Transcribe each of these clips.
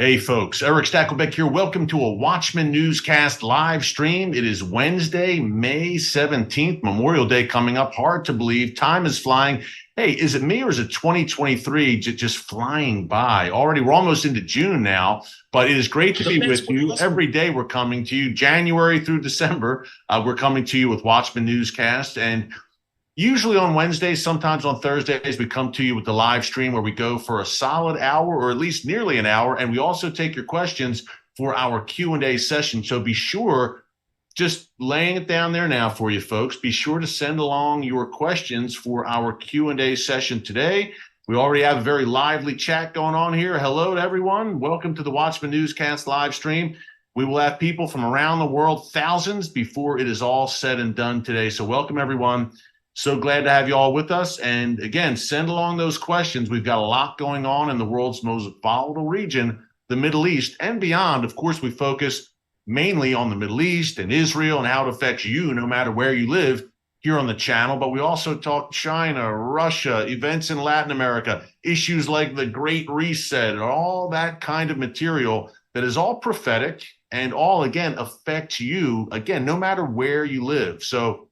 Hey folks, Erick Stakelbeck here. Welcome to a Watchman Newscast live stream. It is Wednesday, May 17th, Memorial Day coming up. Hard to believe. Time is flying. Hey, is it me or is it 2023 just flying by? Already, we're almost into June now, but it is great to be with you. Every day we're coming to you, January through December. We're coming to you with Watchman Newscast. And usually on Wednesdays, sometimes on Thursdays, we come to you with the live stream where we go for a solid hour or at least nearly an hour. And we also take your questions for our Q&A session. So be sure, just laying it down there now for you folks, be sure to send along your questions for our Q&A session today. We already have a very lively chat going on here. Hello to everyone. Welcome to the Watchman Newscast live stream. We will have people from around the world, thousands, before it is all said and done today. So welcome, everyone. So glad to have you all with us. And again, send along those questions. We've got a lot going on in the world's most volatile region, the Middle East and beyond. Of course, we focus mainly on the Middle East and Israel and how it affects you no matter where you live here on the channel. But we also talk China, Russia, events in Latin America, issues like the Great Reset, and all that kind of material that is all prophetic and all, again, affects you, again, no matter where you live. So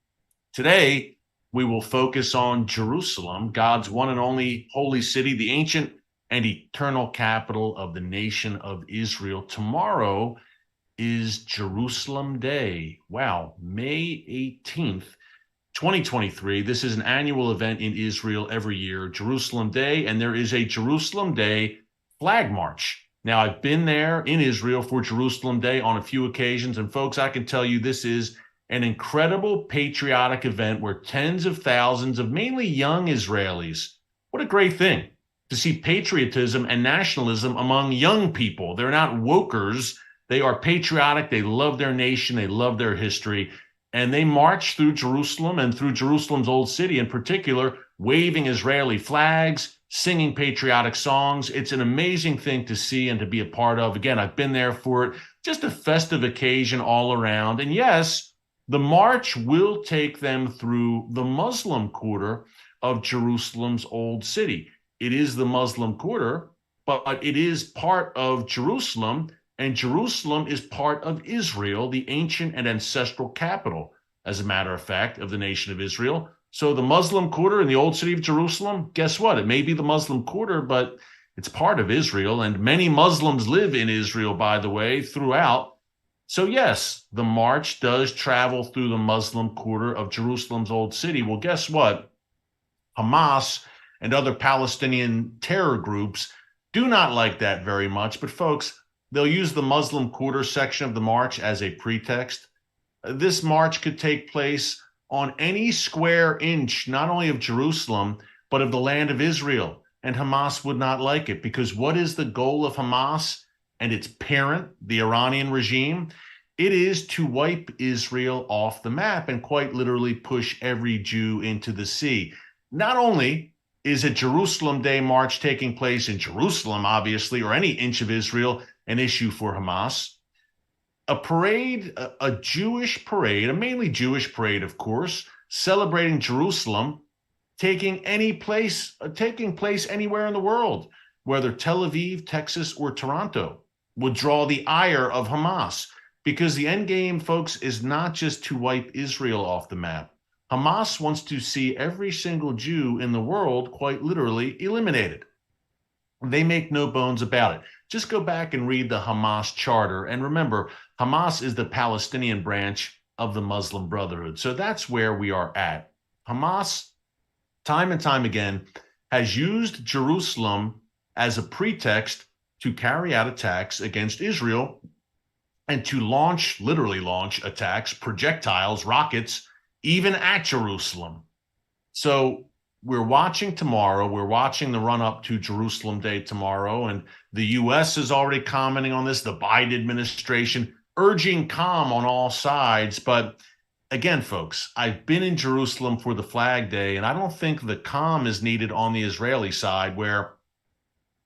today, we will focus on Jerusalem, God's one and only holy city, the ancient and eternal capital of the nation of Israel. Tomorrow is Jerusalem Day. Wow, May 18th, 2023. This is an annual event in Israel every year, Jerusalem Day, and there is a Jerusalem Day flag march. Now, I've been there in Israel for Jerusalem Day on a few occasions, and folks, I can tell you this is an incredible patriotic event where tens of thousands of mainly young Israelis, what a great thing to see patriotism and nationalism among young people. They're not wokers. They are patriotic. They love their nation. They love their history. And they march through Jerusalem and through Jerusalem's old city in particular, waving Israeli flags, singing patriotic songs. It's an amazing thing to see and to be a part of. Again, I've been there for it. Just a festive occasion all around. And yes, the march will take them through the Muslim quarter of Jerusalem's old city. It is the Muslim quarter, but it is part of Jerusalem, and Jerusalem is part of Israel, the ancient and ancestral capital, as a matter of fact, of the nation of Israel. So the Muslim quarter in the old city of Jerusalem, guess what? It may be the Muslim quarter, but it's part of Israel, and many Muslims live in Israel, by the way, throughout. So yes, the march does travel through the Muslim quarter of Jerusalem's old city. Well, guess what? Hamas and other Palestinian terror groups do not like that very much. But folks, they'll use the Muslim quarter section of the march as a pretext. This march could take place on any square inch, not only of Jerusalem, but of the land of Israel. And Hamas would not like it, because what is the goal of Hamas and its parent, the Iranian regime? It is to wipe Israel off the map and quite literally push every Jew into the sea. Not only is a Jerusalem Day march taking place in Jerusalem, obviously, or any inch of Israel, an issue for Hamas, a parade, a Jewish parade, a mainly Jewish parade, of course, celebrating Jerusalem, taking place anywhere in the world, whether Tel Aviv, Texas, or Toronto, would draw the ire of Hamas, because the end game, folks, is not just to wipe Israel off the map. Hamas wants to see every single Jew in the world quite literally eliminated. They make no bones about it. Just go back and read the Hamas charter. And remember, Hamas is the Palestinian branch of the Muslim Brotherhood. So that's where we are at. Hamas, time and time again, has used Jerusalem as a pretext to carry out attacks against Israel and to literally launch attacks, projectiles, rockets, even at Jerusalem. So we're watching tomorrow. We're watching the run-up to Jerusalem Day tomorrow, and the U.S. is already commenting on this, the Biden administration urging calm on all sides. But again, folks, I've been in Jerusalem for the Flag Day, and I don't think the calm is needed on the Israeli side, where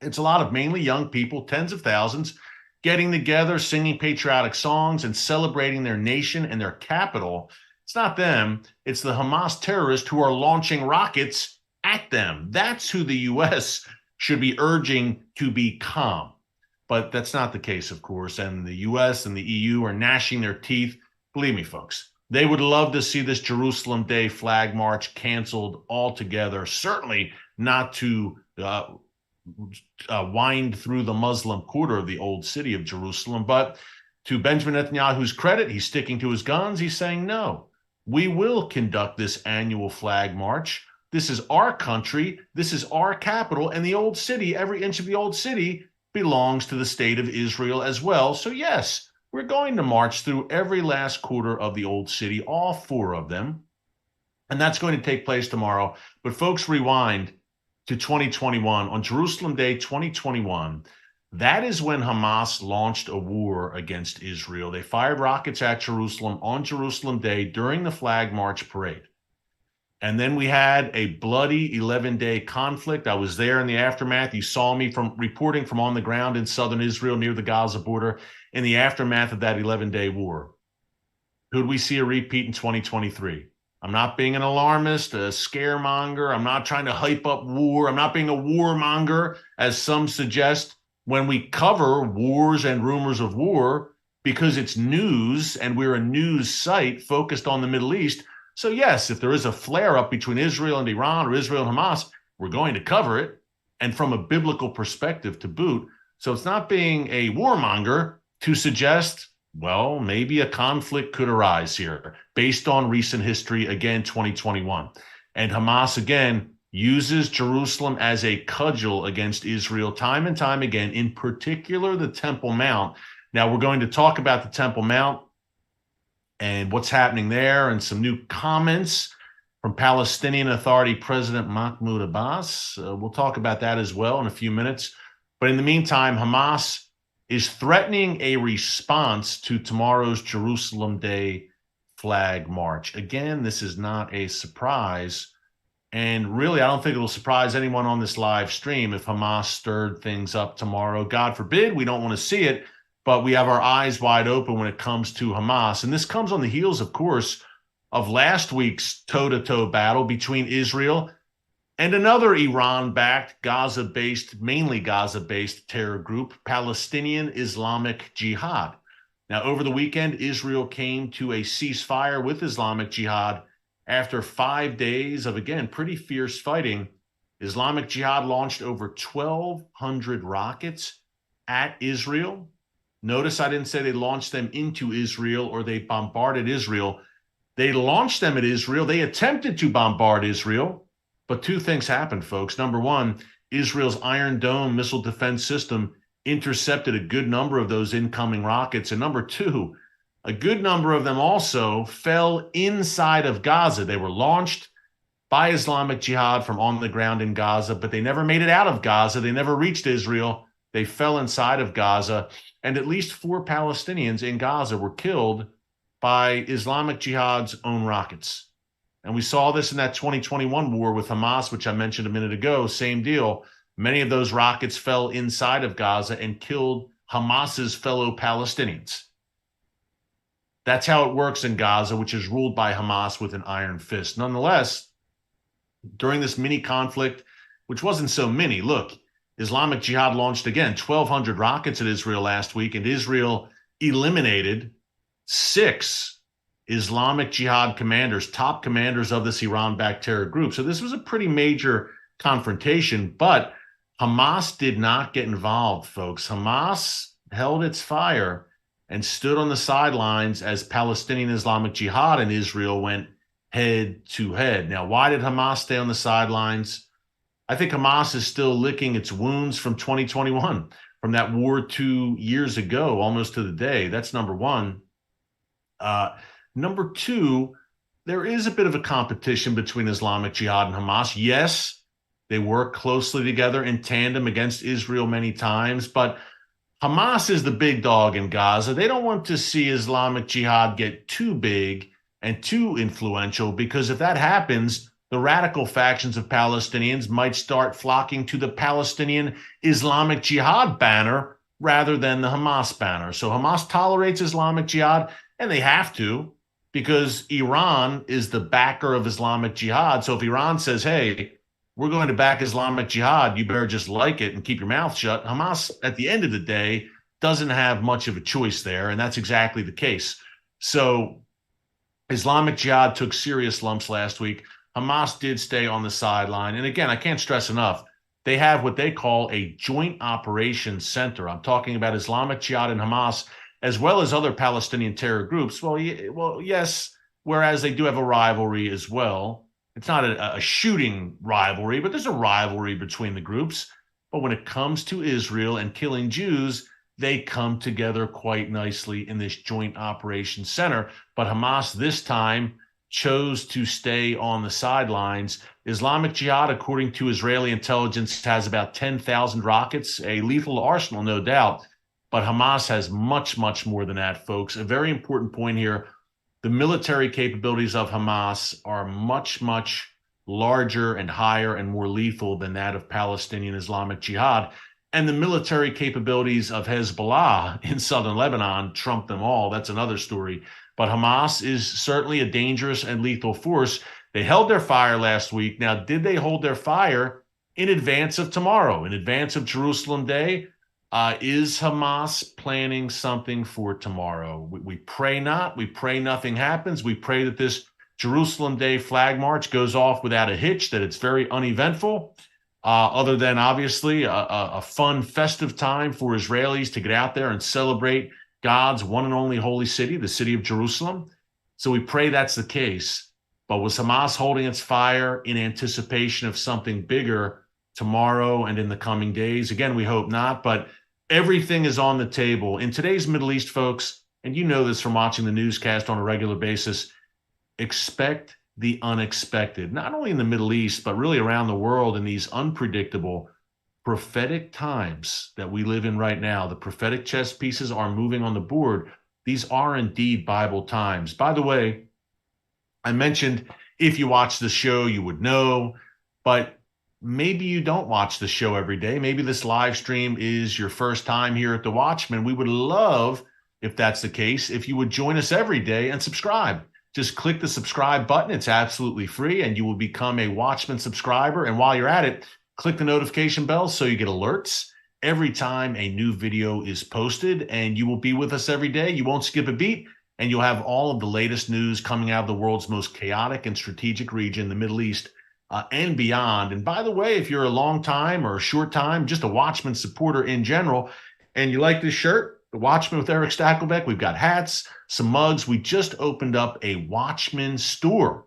it's a lot of mainly young people, tens of thousands, getting together, singing patriotic songs and celebrating their nation and their capital. It's not them. It's the Hamas terrorists who are launching rockets at them. That's who the U.S. should be urging to be calm. But that's not the case, of course. And the U.S. and the EU are gnashing their teeth. Believe me, folks, they would love to see this Jerusalem Day flag march canceled altogether. Certainly not to wind through the Muslim quarter of the old city of Jerusalem. But to Benjamin Netanyahu's credit, he's sticking to his guns. He's saying, no, we will conduct this annual flag march. This is our country. This is our capital. And the old city, every inch of the old city, belongs to the state of Israel as well. So yes, we're going to march through every last quarter of the old city, all 4 of them. And that's going to take place tomorrow. But folks, rewind to 2021. On Jerusalem Day 2021, that is when Hamas launched a war against Israel. They fired rockets at Jerusalem on Jerusalem Day during the Flag March parade. And then we had a bloody 11-day conflict. I was there in the aftermath. You saw me reporting from on the ground in southern Israel near the Gaza border in the aftermath of that 11-day war. Could we see a repeat in 2023? I'm not being an alarmist, a scaremonger. I'm not trying to hype up war. I'm not being a warmonger, as some suggest when we cover wars and rumors of war, because it's news and we're a news site focused on the Middle East. So yes, if there is a flare-up between Israel and Iran or Israel and Hamas, we're going to cover it, and from a biblical perspective to boot. So it's not being a warmonger to suggest, well, maybe a conflict could arise here based on recent history, again, 2021. And Hamas, again, uses Jerusalem as a cudgel against Israel time and time again, in particular the Temple Mount. Now, we're going to talk about the Temple Mount and what's happening there, and some new comments from Palestinian Authority President Mahmoud Abbas. We'll talk about that as well in a few minutes. But in the meantime, Hamas is threatening a response to tomorrow's Jerusalem Day flag march. Again, this is not a surprise. And really, I don't think it'll surprise anyone on this live stream if Hamas stirred things up tomorrow. God forbid, we don't want to see it. But we have our eyes wide open when it comes to Hamas. And this comes on the heels, of course, of last week's toe-to-toe battle between Israel and another Iran-backed, Gaza-based, mainly Gaza-based terror group, Palestinian Islamic Jihad. Now, over the weekend, Israel came to a ceasefire with Islamic Jihad after 5 days of, again, pretty fierce fighting. Islamic Jihad launched over 1,200 rockets at Israel. Notice I didn't say they launched them into Israel or they bombarded Israel. They launched them at Israel. They attempted to bombard Israel. But 2 things happened, folks. Number one, Israel's Iron Dome missile defense system intercepted a good number of those incoming rockets. And number 2, a good number of them also fell inside of Gaza. They were launched by Islamic Jihad from on the ground in Gaza, but they never made it out of Gaza. They never reached Israel. They fell inside of Gaza. And at least 4 Palestinians in Gaza were killed by Islamic Jihad's own rockets. And we saw this in that 2021 war with Hamas, which I mentioned a minute ago. Same deal. Many of those rockets fell inside of Gaza and killed Hamas's fellow Palestinians. That's how it works in Gaza, which is ruled by Hamas with an iron fist. Nonetheless, during this mini conflict, which wasn't so mini, look, Islamic Jihad launched, again, 1,200 rockets at Israel last week, and Israel eliminated 6 Islamic Jihad commanders, top commanders of this Iran-backed terror group. So this was a pretty major confrontation, but Hamas did not get involved, folks. Hamas held its fire and stood on the sidelines as Palestinian Islamic Jihad and Israel went head to head. Now, why did Hamas stay on the sidelines? I think Hamas is still licking its wounds from 2021, from that war 2 years ago, almost to the day. That's number one. Number 2, there is a bit of a competition between Islamic Jihad and Hamas. Yes, they work closely together in tandem against Israel many times, but Hamas is the big dog in Gaza. They don't want to see Islamic Jihad get too big and too influential, because if that happens, the radical factions of Palestinians might start flocking to the Palestinian Islamic Jihad banner rather than the Hamas banner. So Hamas tolerates Islamic Jihad, and they have to, because Iran is the backer of Islamic Jihad. So if Iran says, hey, we're going to back Islamic Jihad. You better just like it and keep your mouth shut. Hamas, at the end of the day, doesn't have much of a choice there, and that's exactly the case. So Islamic Jihad took serious lumps last week. Hamas did stay on the sideline. And again, I can't stress enough, they have what they call a joint operations center. I'm talking about Islamic Jihad and Hamas, as well as other Palestinian terror groups. Well, yes, whereas they do have a rivalry as well. It's not a shooting rivalry, but there's a rivalry between the groups. But when it comes to Israel and killing Jews, they come together quite nicely in this joint operations center. But Hamas this time chose to stay on the sidelines. Islamic Jihad, according to Israeli intelligence, has about 10,000 rockets, a lethal arsenal, no doubt. But Hamas has much, much more than that, folks. A very important point here. The military capabilities of Hamas are much, much larger and higher and more lethal than that of Palestinian Islamic Jihad. And the military capabilities of Hezbollah in southern Lebanon trump them all. That's another story. But Hamas is certainly a dangerous and lethal force. They held their fire last week. Now, did they hold their fire in advance of tomorrow, in advance of Jerusalem Day? Is Hamas planning something for tomorrow? We pray not. We pray nothing happens. We pray that this Jerusalem Day flag march goes off without a hitch, that it's very uneventful. Other than obviously a fun, festive time for Israelis to get out there and celebrate God's one and only holy city, the city of Jerusalem. So we pray that's the case. But was Hamas holding its fire in anticipation of something bigger tomorrow and in the coming days? Again, we hope not, but everything is on the table. In today's Middle East, folks, and you know this from watching the newscast on a regular basis, expect the unexpected, not only in the Middle East, but really around the world in these unpredictable prophetic times that we live in right now. The prophetic chess pieces are moving on the board. These are indeed Bible times. By the way, I mentioned if you watch the show, you would know, but maybe you don't watch the show every day. Maybe this live stream is your first time here at the Watchman. We would love, if that's the case, if you would join us every day and subscribe. Just click the subscribe button. It's absolutely free, and you will become a Watchman subscriber. And while you're at it, click the notification bell so you get alerts every time a new video is posted, and you will be with us every day. You won't skip a beat, and you'll have all of the latest news coming out of the world's most chaotic and strategic region, the Middle East, and beyond. And by the way, if you're a long time or a short time, just a Watchman supporter in general, and you like this shirt, the Watchman with Erick Stakelbeck, we've got hats, some mugs. We just opened up a Watchman store.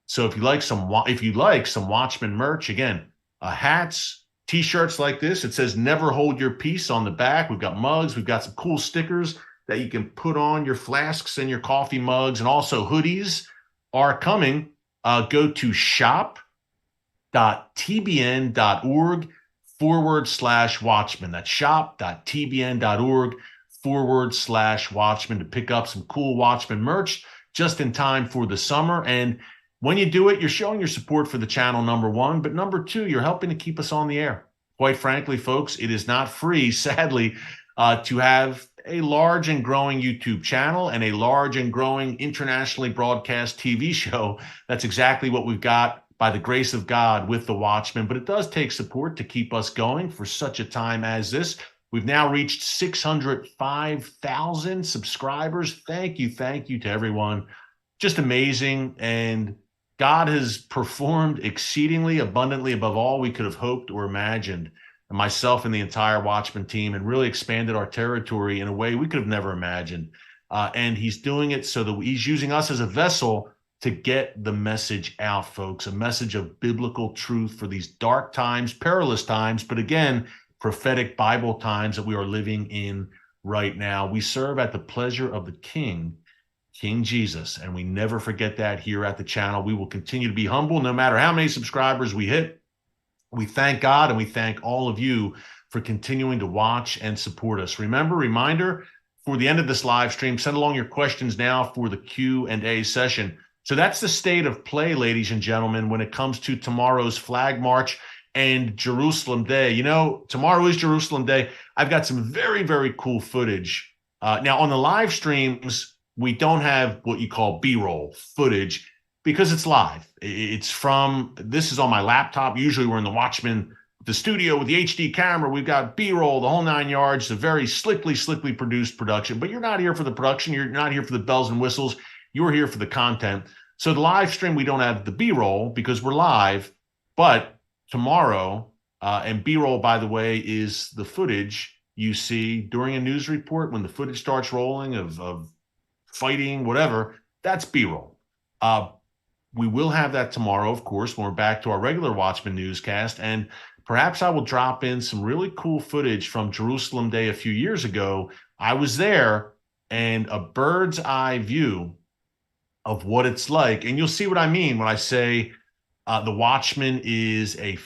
So if you like some Watchman merch, again, hats, t-shirts like this, it says never hold your peace on the back. We've got mugs. We've got some cool stickers that you can put on your flasks and your coffee mugs, and also hoodies are coming. Go to shop.tbn.org/Watchman. That's shop.tbn.org/Watchman to pick up some cool Watchman merch just in time for the summer. And when you do it, you're showing your support for the channel, number one, but number two, you're helping to keep us on the air. Quite frankly, folks, it is not free, sadly, to have a large and growing YouTube channel and a large and growing internationally broadcast TV show. That's exactly what we've got by the grace of God with the Watchmen, but it does take support to keep us going for such a time as this. We've now reached 605,000 subscribers. Thank you to everyone. Just amazing. And God has performed exceedingly abundantly above all we could have hoped or imagined. And myself and the entire Watchman team, and really expanded our territory in a way we could have never imagined. And he's doing it so that he's using us as a vessel to get the message out, folks, a message of biblical truth for these dark times, perilous times, but again, prophetic Bible times that we are living in right now. We serve at the pleasure of the King Jesus, and we never forget that here at the channel. We will continue to be humble no matter how many subscribers we hit. We thank God, and we thank all of you for continuing to watch and support us. Reminder, for the end of this live stream, send along your questions now for the Q&A session. So that's the state of play, ladies and gentlemen, when it comes to tomorrow's flag march and Jerusalem Day. You know, tomorrow is Jerusalem Day. I've got some very, very cool footage. Now, on the live streams, we don't have what you call B-roll footage. Because it's live. This is on my laptop. Usually we're in the Watchman, the studio with the HD camera. We've got B-roll, the whole 9 yards. It's a very slickly produced production. But you're not here for the production. You're not here for the bells and whistles. You're here for the content. So the live stream, we don't have the B-roll because we're live. But tomorrow, and B-roll, by the way, is the footage you see during a news report when the footage starts rolling of fighting, whatever. That's B-roll. We will have that tomorrow, of course, when we're back to our regular Watchman newscast. And perhaps I will drop in some really cool footage from Jerusalem Day a few years ago. I was there, and a bird's eye view of what it's like. And you'll see what I mean when I say the Watchman is the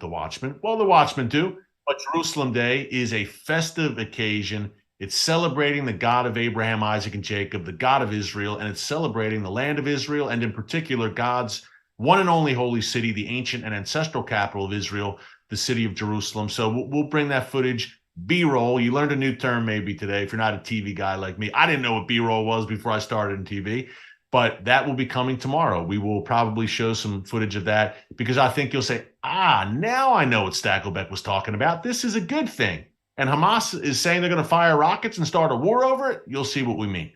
Watchman. Well, the Watchman too, but Jerusalem Day is a festive occasion. It's celebrating the God of Abraham, Isaac, and Jacob, the God of Israel, and it's celebrating the land of Israel, and in particular, God's one and only holy city, the ancient and ancestral capital of Israel, the city of Jerusalem. So we'll bring that footage, B-roll. You learned a new term maybe today if you're not a TV guy like me. I didn't know what B-roll was before I started in TV, but that will be coming tomorrow. We will probably show some footage of that because I think you'll say, now I know what Stakelbeck was talking about. This is a good thing. And Hamas is saying they're going to fire rockets and start a war over it, you'll see what we mean.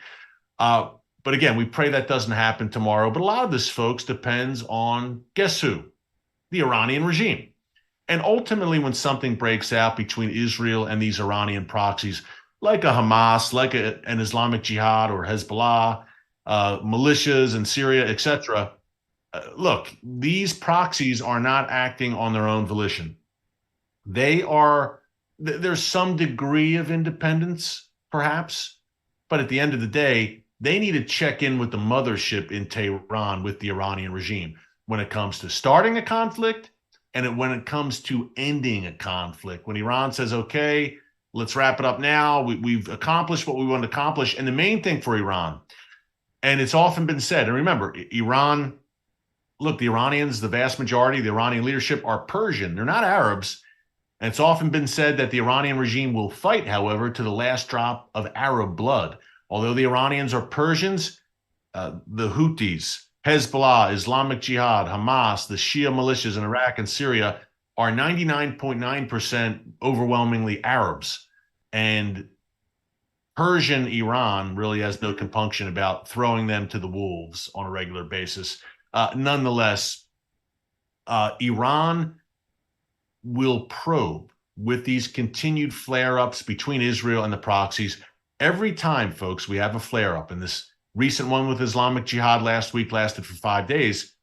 But again, we pray that doesn't happen tomorrow. But a lot of this, folks, depends on, guess who? The Iranian regime. And ultimately, when something breaks out between Israel and these Iranian proxies, like a Hamas, like an Islamic Jihad or Hezbollah, militias in Syria, etc., look, these proxies are not acting on their own volition. There's some degree of independence, perhaps, but at the end of the day, they need to check in with the mothership in Tehran, with the Iranian regime, when it comes to starting a conflict and when it comes to ending a conflict. When Iran says, okay, let's wrap it up now, we've accomplished what we want to accomplish. And the main thing for Iran, and it's often been said, and remember, Iran, look, the Iranians, the vast majority, the Iranian leadership are Persian. They're not Arabs. And it's often been said that the Iranian regime will fight, however, to the last drop of Arab blood. Although the Iranians are Persians, the Houthis, Hezbollah, Islamic Jihad, Hamas, the Shia militias in Iraq and Syria are 99.9% overwhelmingly Arabs. And Persian Iran really has no compunction about throwing them to the wolves on a regular basis. Nonetheless, Iran will probe with these continued flare-ups between Israel and the proxies. Every time, folks, we have a flare-up, and this recent one with Islamic Jihad last week lasted for 5 days,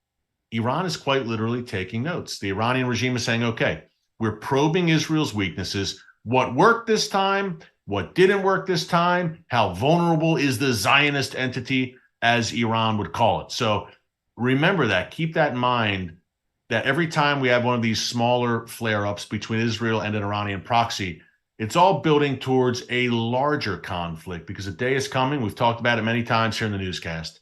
Iran is quite literally taking notes. The Iranian regime is saying, okay, we're probing Israel's weaknesses. What worked this time? What didn't work this time? How vulnerable is the Zionist entity, as Iran would call it? So remember that. Keep that in mind, that every time we have one of these smaller flare-ups between Israel and an Iranian proxy, it's all building towards a larger conflict, because a day is coming, we've talked about it many times here in the newscast,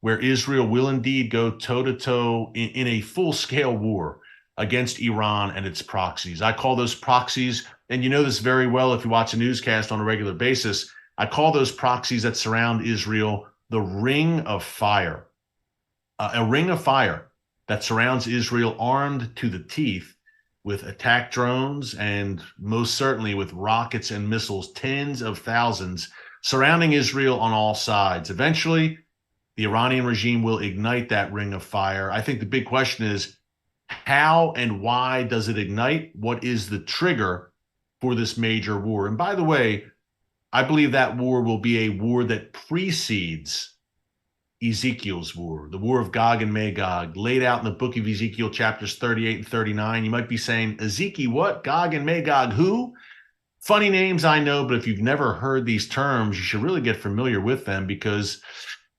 where Israel will indeed go toe-to-toe in a full-scale war against Iran and its proxies. I call those proxies, and you know this very well if you watch a newscast on a regular basis, I call those proxies that surround Israel the ring of fire. A ring of fire that surrounds Israel, armed to the teeth with attack drones and most certainly with rockets and missiles, tens of thousands surrounding Israel on all sides. Eventually, the Iranian regime will ignite that ring of fire. I think the big question is, how and why does it ignite? What is the trigger for this major war? And by the way, I believe that war will be a war that precedes Ezekiel's war, the war of Gog and Magog, laid out in the book of Ezekiel, chapters 38 and 39. You might be saying, Ezekiel, what? Gog and Magog, who? Funny names, I know, but if you've never heard these terms, you should really get familiar with them, because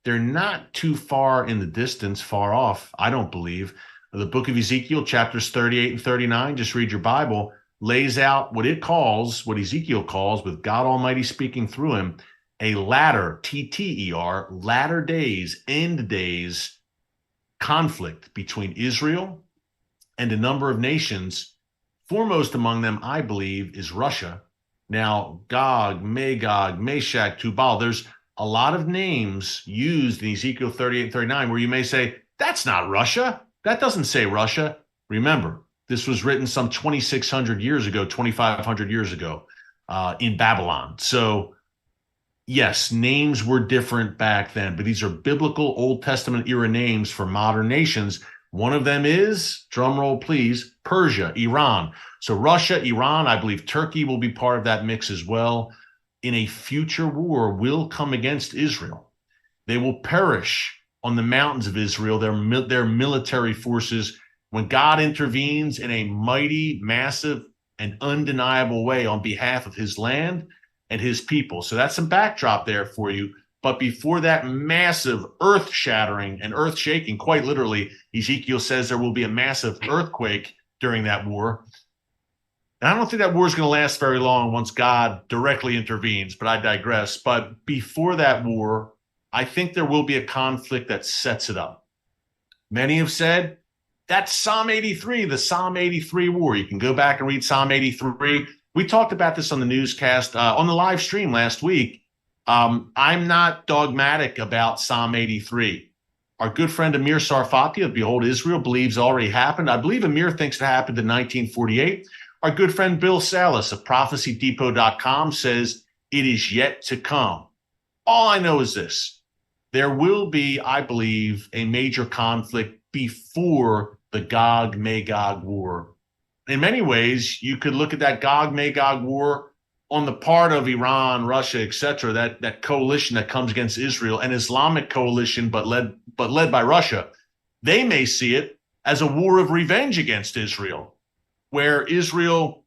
they're not too far in the distance, far off, I don't believe. The book of Ezekiel, chapters 38 and 39, just read your Bible, lays out what Ezekiel calls, with God Almighty speaking through him, a latter, T-T-E-R, latter days, end days conflict between Israel and a number of nations. Foremost among them, I believe, is Russia. Now, Gog, Magog, Meshach, Tubal, there's a lot of names used in Ezekiel 38 and 39 where you may say, That's not Russia. That doesn't say Russia. Remember, this was written some 2,600 years ago, 2,500 years ago in Babylon. So, yes, names were different back then, but these are biblical Old Testament era names for modern nations. One of them is, drum roll please, Persia, Iran. So Russia, Iran, I believe Turkey will be part of that mix as well. In a future war will come against Israel. They will perish on the mountains of Israel, their military forces, when God intervenes in a mighty, massive, and undeniable way on behalf of his land and his people. So that's some backdrop there for you. But before that massive earth-shattering and earth-shaking, quite literally, Ezekiel says there will be a massive earthquake during that war. And I don't think that war is going to last very long once God directly intervenes, but I digress. But before that war, I think there will be a conflict that sets it up. Many have said that's Psalm 83, the Psalm 83 war. You can go back and read Psalm 83. We talked about this on the newscast, on the live stream last week. I'm not dogmatic about Psalm 83. Our good friend Amir Sarfati of Behold Israel believes it already happened. I believe Amir thinks it happened in 1948. Our good friend Bill Salas of prophecydepot.com says it is yet to come. All I know is this. There will be, I believe, a major conflict before the Gog-Magog war. In many ways, you could look at that Gog-Magog war on the part of Iran, Russia, etc., that coalition that comes against Israel, an Islamic coalition, but led by Russia. They may see it as a war of revenge against Israel, where Israel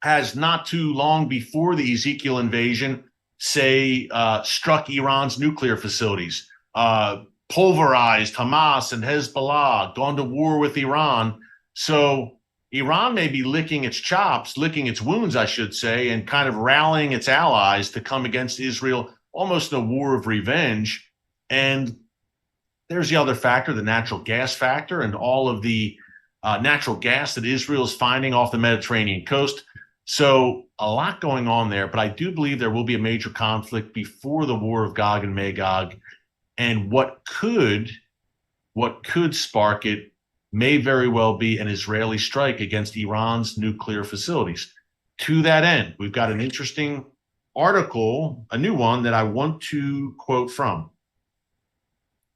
has not too long before the Ezekiel invasion, say, struck Iran's nuclear facilities, pulverized Hamas and Hezbollah, gone to war with Iran. So Iran may be licking its chops, licking its wounds, I should say, and kind of rallying its allies to come against Israel, almost in a war of revenge. And there's the other factor, the natural gas factor, and all of the natural gas that Israel is finding off the Mediterranean coast. So a lot going on there, but I do believe there will be a major conflict before the war of Gog and Magog. And what could spark it may very well be an Israeli strike against Iran's nuclear facilities. To that end, we've got an interesting article, a new one that I want to quote from.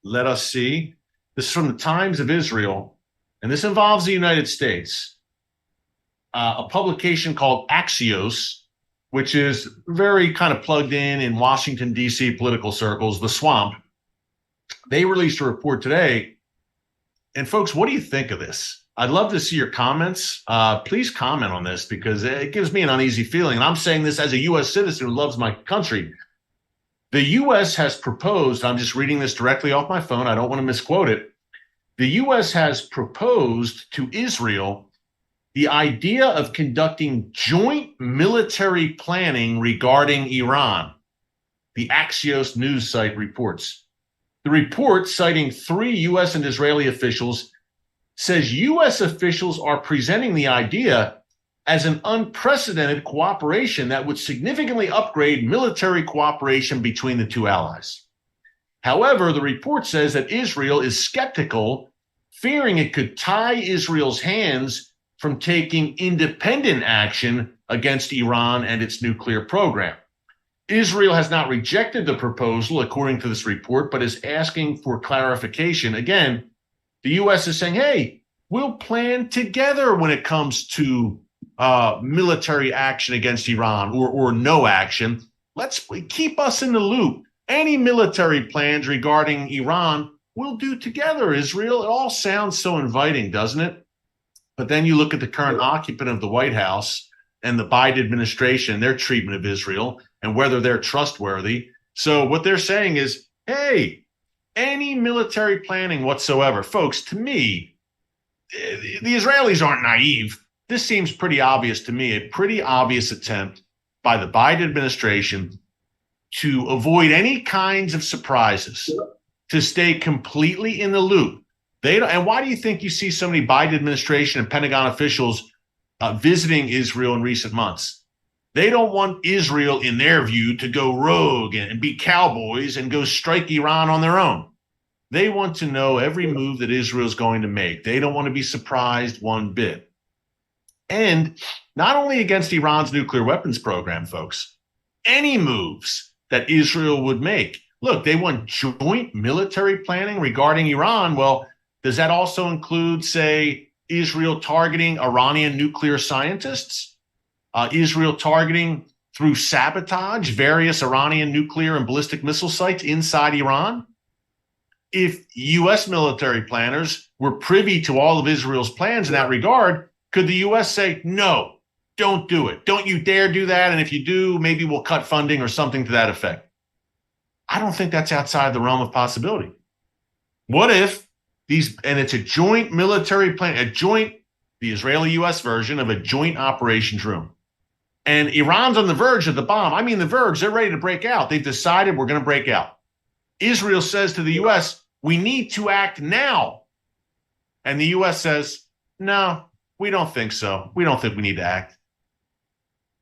Let us see. This is from the Times of Israel, and this involves the United States. A publication called Axios, which is very kind of plugged in Washington, D.C. political circles, the swamp. They released a report today. And folks, what do you think of this? I'd love to see your comments. Please comment on this because it gives me an uneasy feeling. And I'm saying this as a U.S. citizen who loves my country. The U.S. has proposed, I'm just reading this directly off my phone, I don't want to misquote it. The U.S. has proposed to Israel the idea of conducting joint military planning regarding Iran, the Axios news site reports. The report, citing 3 U.S. and Israeli officials, says U.S. officials are presenting the idea as an unprecedented cooperation that would significantly upgrade military cooperation between the two allies. However, the report says that Israel is skeptical, fearing it could tie Israel's hands from taking independent action against Iran and its nuclear program. Israel has not rejected the proposal, according to this report, but is asking for clarification. Again, the U.S. is saying, hey, we'll plan together when it comes to military action against Iran or no action. Let's keep us in the loop. Any military plans regarding Iran, we'll do together, Israel. It all sounds so inviting, doesn't it? But then you look at the current occupant of the White House and the Biden administration, their treatment of Israel, and whether they're trustworthy. So what they're saying is, hey, any military planning whatsoever. Folks, to me, the Israelis aren't naive. This seems pretty obvious to me, a pretty obvious attempt by the Biden administration to avoid any kinds of surprises, to stay completely in the loop. And why do you think you see so many Biden administration and Pentagon officials visiting Israel in recent months? They don't want Israel, in their view, to go rogue and be cowboys and go strike Iran on their own. They want to know every move that Israel is going to make. They don't want to be surprised one bit. And not only against Iran's nuclear weapons program, folks, any moves that Israel would make. Look, they want joint military planning regarding Iran. Well, does that also include, say, Israel targeting Iranian nuclear scientists? Israel targeting through sabotage various Iranian nuclear and ballistic missile sites inside Iran? If U.S. military planners were privy to all of Israel's plans in that regard, could the U.S. say, no, don't do it. Don't you dare do that. And if you do, maybe we'll cut funding or something to that effect. I don't think that's outside the realm of possibility. What if and it's a joint military plan, the Israeli-U.S. version of a joint operations room. And Iran's on the verge of the bomb. I mean, the verge, they're ready to break out. They've decided we're going to break out. Israel says to the U.S., we need to act now. And the U.S. says, no, we don't think so. We don't think we need to act.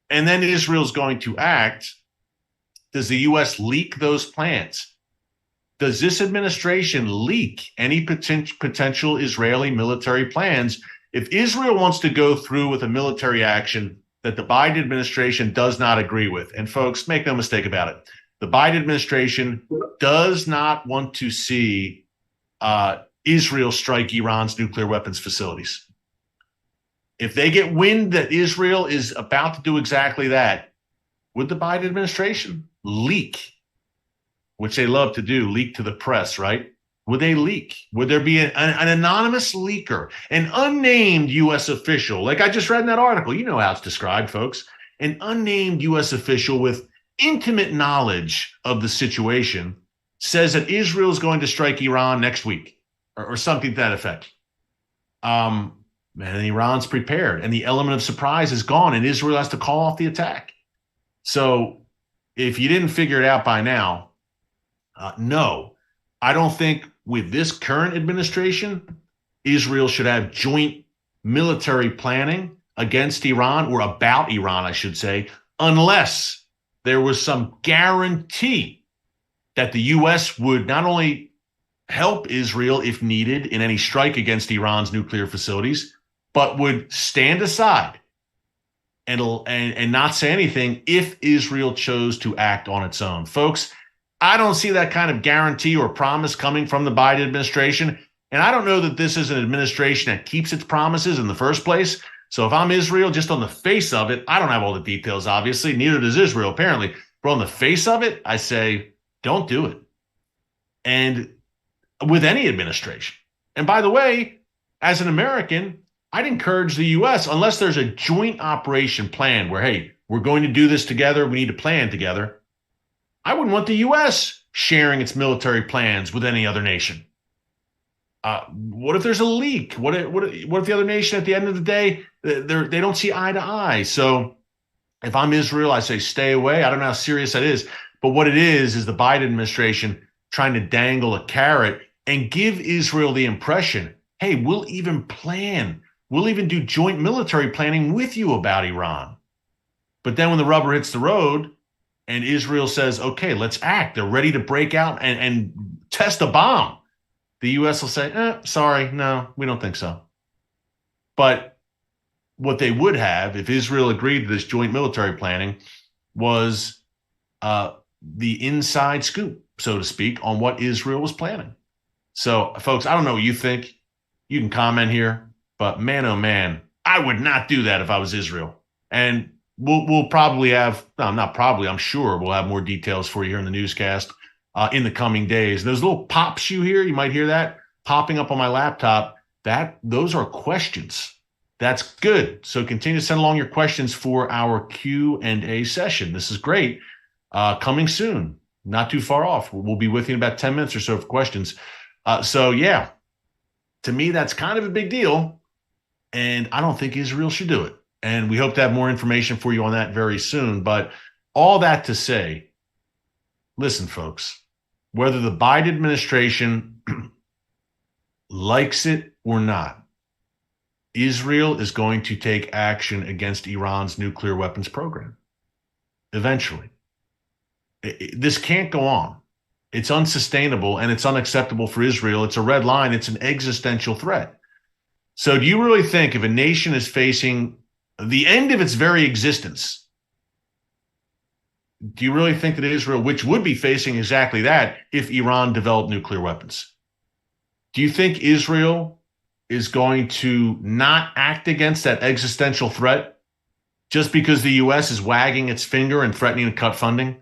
And then Israel's going to act. Does the U.S. leak those plans? Does this administration leak any potential Israeli military plans? If Israel wants to go through with a military action that the Biden administration does not agree with, and folks, make no mistake about it, the Biden administration does not want to see Israel strike Iran's nuclear weapons facilities. If they get wind that Israel is about to do exactly that, would the Biden administration leak, which they love to do, leak to the press, right? Would they leak? Would there be an anonymous leaker, an unnamed U.S. official? Like I just read in that article, you know how it's described, folks. An unnamed U.S. official with intimate knowledge of the situation says that Israel is going to strike Iran next week or something to that effect. And Iran's prepared and the element of surprise is gone and Israel has to call off the attack. So if you didn't figure it out by now, no, I don't think with this current administration, Israel should have joint military planning against Iran or about Iran, I should say, unless there was some guarantee that the U.S. would not only help Israel if needed in any strike against Iran's nuclear facilities, but would stand aside and not say anything if Israel chose to act on its own. Folks, I don't see that kind of guarantee or promise coming from the Biden administration. And I don't know that this is an administration that keeps its promises in the first place. So if I'm Israel, just on the face of it, I don't have all the details, obviously. Neither does Israel, apparently. But on the face of it, I say, don't do it. And with any administration. And by the way, as an American, I'd encourage the U.S., unless there's a joint operation plan where, hey, we're going to do this together, we need to plan together. I wouldn't want the U.S. sharing its military plans with any other nation. What if there's a leak? What if the other nation at the end of the day, they don't see eye to eye? So if I'm Israel, I say stay away. I don't know how serious that is. But what it is the Biden administration trying to dangle a carrot and give Israel the impression, hey, we'll even plan. We'll even do joint military planning with you about Iran. But then when the rubber hits the road and Israel says, okay, let's act. They're ready to break out and test a bomb. The U.S. will say, sorry, no, we don't think so. But what they would have, if Israel agreed to this joint military planning, was the inside scoop, so to speak, on what Israel was planning. So, folks, I don't know what you think. You can comment here. But man, oh man, I would not do that if I was Israel. And we'll probably have, no, not probably, I'm sure we'll have more details for you here in the newscast in the coming days. Those little pops you hear, you might hear that popping up on my laptop. Those are questions. That's good. So continue to send along your questions for our Q&A session. This is great. Coming soon, not too far off. We'll be with you in about 10 minutes or so for questions. So yeah, to me, that's kind of a big deal. And I don't think Israel should do it. And we hope to have more information for you on that very soon. But all that to say, listen, folks, whether the Biden administration likes it or not, Israel is going to take action against Iran's nuclear weapons program. Eventually. This can't go on. It's unsustainable and it's unacceptable for Israel. It's a red line. It's an existential threat. So do you really think if a nation is facing the end of its very existence, do you really think that Israel, which would be facing exactly that if Iran developed nuclear weapons, do you think Israel is going to not act against that existential threat just because the U.S. is wagging its finger and threatening to cut funding?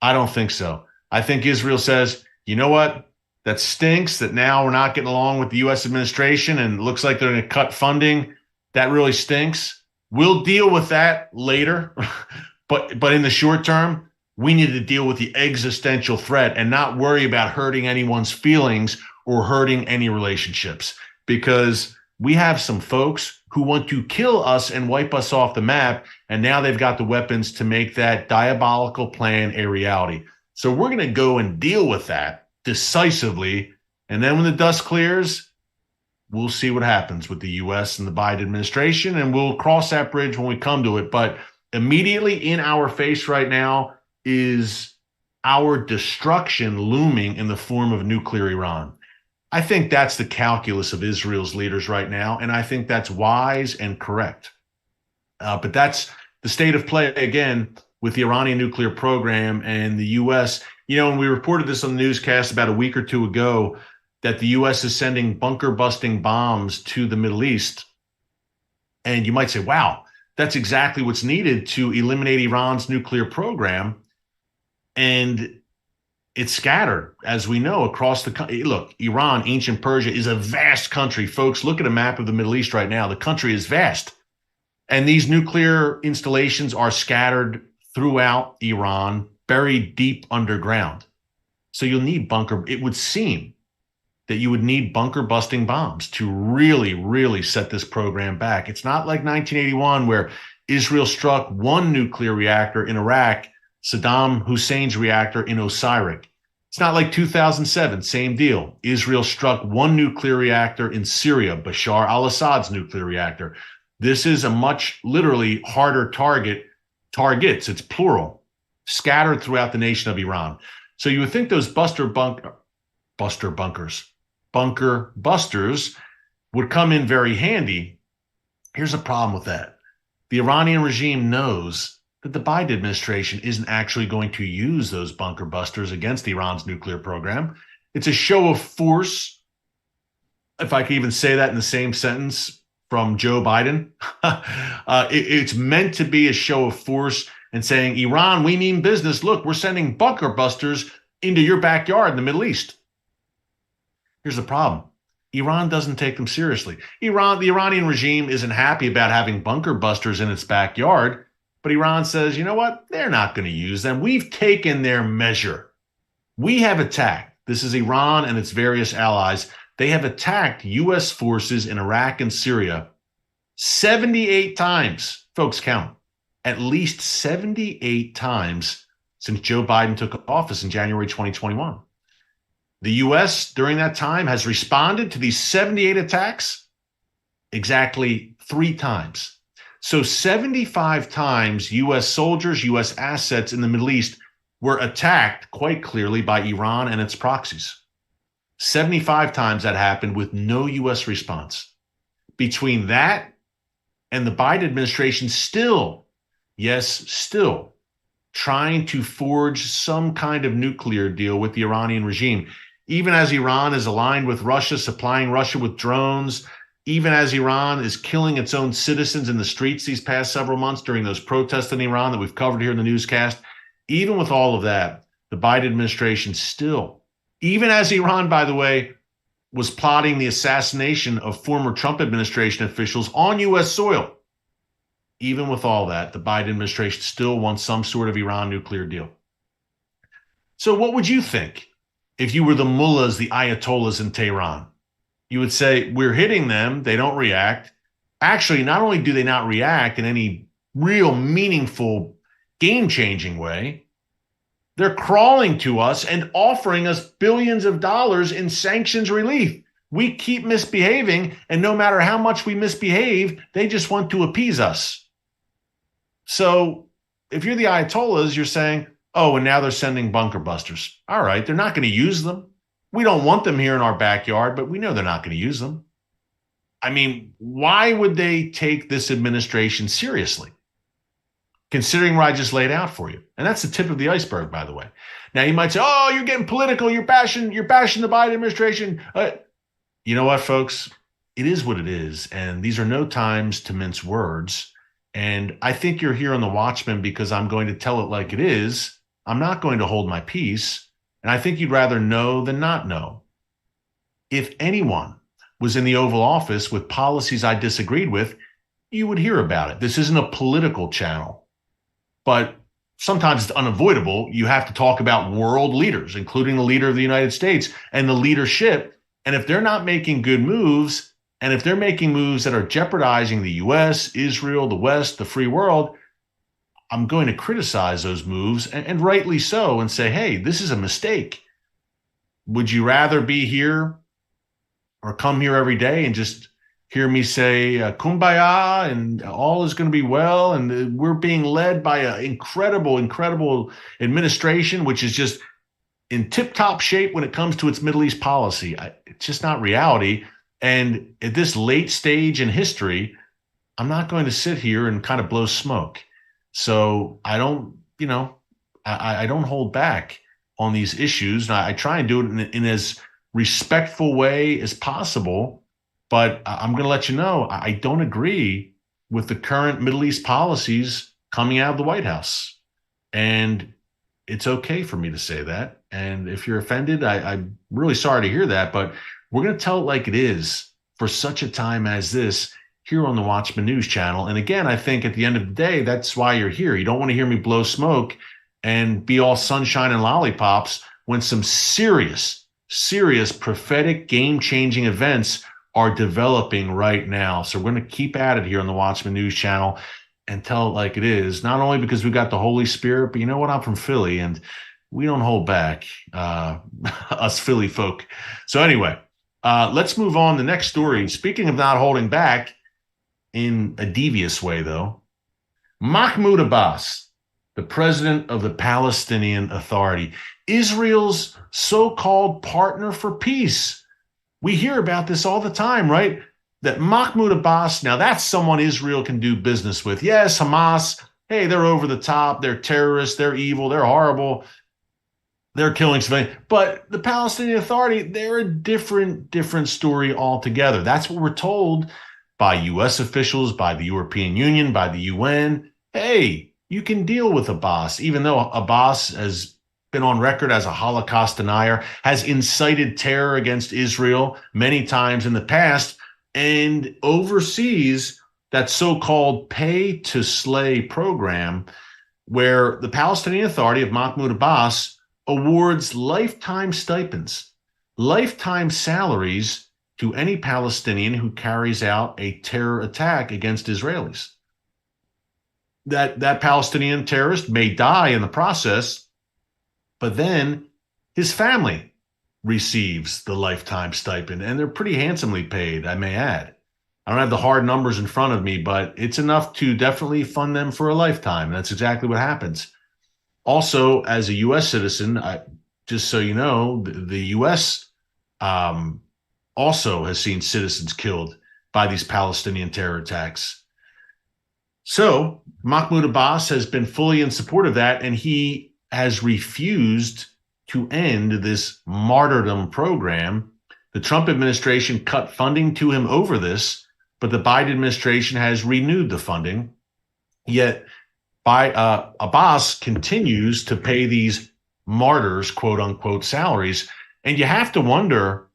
I don't think so. I think Israel says, you know what? That stinks that now we're not getting along with the U.S. administration and it looks like they're going to cut funding. That really stinks. We'll deal with that later. But in the short term, we need to deal with the existential threat and not worry about hurting anyone's feelings or hurting any relationships, because we have some folks who want to kill us and wipe us off the map. And now they've got the weapons to make that diabolical plan a reality. So we're going to go and deal with that decisively. And then when the dust clears, we'll see what happens with the U.S. and the Biden administration, and we'll cross that bridge when we come to it. But immediately in our face right now is our destruction looming in the form of nuclear Iran. I think that's the calculus of Israel's leaders right now, and I think that's wise and correct. But that's the state of play, again, with the Iranian nuclear program and the U.S. You know, when we reported this on the newscast about a week or two ago, that the U.S. is sending bunker-busting bombs to the Middle East. And you might say, wow, that's exactly what's needed to eliminate Iran's nuclear program. And it's scattered, as we know, across the country. Look, Iran, ancient Persia, is a vast country. Folks, look at a map of the Middle East right now. The country is vast. And these nuclear installations are scattered throughout Iran, buried deep underground. So you'll need it would seem that you would need bunker-busting bombs to really, really set this program back. It's not like 1981 where Israel struck one nuclear reactor in Iraq, Saddam Hussein's reactor in Osirak. It's not like 2007, same deal. Israel struck one nuclear reactor in Syria, Bashar al-Assad's nuclear reactor. This is a much literally harder targets, it's plural, scattered throughout the nation of Iran. So you would think those bunker busters would come in very handy. Here's a problem with that. The Iranian regime knows that the Biden administration isn't actually going to use those bunker busters against Iran's nuclear program. It's a show of force, if I could even say that in the same sentence, from Joe Biden. It's meant to be a show of force and saying, Iran, we mean business. Look, we're sending bunker busters into your backyard in the Middle East. Here's the problem. Iran doesn't take them seriously. The Iranian regime isn't happy about having bunker busters in its backyard, but Iran says, you know what? They're not going to use them. We've taken their measure. We have attacked. This is Iran and its various allies. They have attacked U.S. forces in Iraq and Syria 78 times. Folks, count. At least 78 times since Joe Biden took office in January 2021. The U.S. during that time has responded to these 78 attacks exactly 3 times. So 75 times U.S. soldiers, U.S. assets in the Middle East were attacked quite clearly by Iran and its proxies. 75 times that happened with no U.S. response. Between that and the Biden administration still trying to forge some kind of nuclear deal with the Iranian regime, even as Iran is aligned with Russia, supplying Russia with drones, even as Iran is killing its own citizens in the streets these past several months during those protests in Iran that we've covered here in the newscast. Even with all of that, the Biden administration still, even as Iran, by the way, was plotting the assassination of former Trump administration officials on U.S. soil, even with all that, the Biden administration still wants some sort of Iran nuclear deal. So what would you think if you were the mullahs, the ayatollahs in Tehran? You would say, we're hitting them, they don't react. Actually, not only do they not react in any real meaningful, game-changing way, they're crawling to us and offering us billions of dollars in sanctions relief. We keep misbehaving, and no matter how much we misbehave, they just want to appease us. So if you're the ayatollahs, you're saying, Oh, and now they're sending bunker busters. All right, they're not going to use them. We don't want them here in our backyard, but we know they're not going to use them. I mean, why would they take this administration seriously, considering what I just laid out for you? And that's the tip of the iceberg, by the way. Now, you might say, oh, you're getting political. You're bashing the Biden administration. You know what, folks? It is what it is. And these are no times to mince words. And I think you're here on the Watchman because I'm going to tell it like it is. I'm not going to hold my peace. And I think you'd rather know than not know. If anyone was in the Oval Office with policies I disagreed with, you would hear about it. This isn't a political channel, but sometimes it's unavoidable. You have to talk about world leaders, including the leader of the United States and the leadership. And if they're not making good moves, and if they're making moves that are jeopardizing the U.S., Israel, the West, the free world, I'm going to criticize those moves, and rightly so, and say, hey, this is a mistake. Would you rather be here or come here every day and just hear me say kumbaya and all is going to be well, and we're being led by an incredible administration, which is just in tip-top shape when it comes to its Middle East policy? It's just not reality. And at this late stage in history, I'm not going to sit here and kind of blow smoke. So I don't, I don't hold back on these issues. And I try and do it in as respectful way as possible. But I'm going to let you know, I don't agree with the current Middle East policies coming out of the White House. And it's okay for me to say that. And if you're offended, I'm really sorry to hear that. But we're going to tell it like it is for such a time as this here on the Watchman News Channel. And again, I think at the end of the day, that's why you're here. You don't want to hear me blow smoke and be all sunshine and lollipops when some serious prophetic game-changing events are developing right now. So we're going to keep at it here on the Watchman News Channel and tell it like it is, not only because we got the Holy Spirit, but you know what? I'm from Philly and we don't hold back, us Philly folk. So anyway, let's move on to the next story. Speaking of not holding back in a devious way, though, Mahmoud Abbas, the president of the Palestinian Authority, Israel's so-called partner for peace. We hear about this all the time, right? That Mahmoud Abbas, now that's someone Israel can do business with. Yes, Hamas, hey, they're over the top. They're terrorists. They're evil. They're horrible. They're killing civilians. But the Palestinian Authority, they're a different story altogether. That's what we're told by U.S. officials, by the European Union, by the UN. Hey, you can deal with Abbas, even though Abbas has been on record as a Holocaust denier, has incited terror against Israel many times in the past, and oversees that so-called pay-to-slay program where the Palestinian Authority of Mahmoud Abbas awards lifetime stipends, lifetime salaries to any Palestinian who carries out a terror attack against Israelis. That Palestinian terrorist may die in the process, but then his family receives the lifetime stipend, and they're pretty handsomely paid, I may add. I don't have the hard numbers in front of me, but it's enough to definitely fund them for a lifetime. That's exactly what happens. Also, as a U.S. citizen, just so you know, the U.S. Also has seen citizens killed by these Palestinian terror attacks. So Mahmoud Abbas has been fully in support of that, and he has refused to end this martyrdom program. The Trump administration cut funding to him over this, but the Biden administration has renewed the funding. Yet Abbas continues to pay these martyrs, quote unquote, salaries. And you have to wonder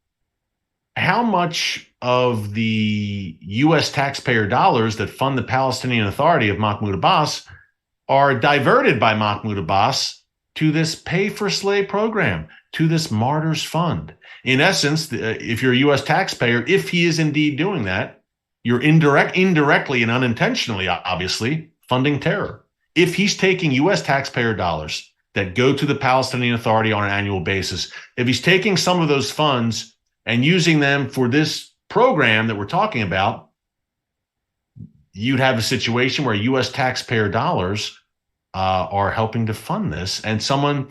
how much of the U.S. taxpayer dollars that fund the Palestinian Authority of Mahmoud Abbas are diverted by Mahmoud Abbas to this pay-for-slay program, to this martyrs fund. In essence, if you're a U.S. taxpayer, if he is indeed doing that, you're indirectly and unintentionally, obviously, funding terror. If he's taking U.S. taxpayer dollars that go to the Palestinian Authority on an annual basis, if he's taking some of those funds and using them for this program that we're talking about, you'd have a situation where U.S. taxpayer dollars are helping to fund this. And someone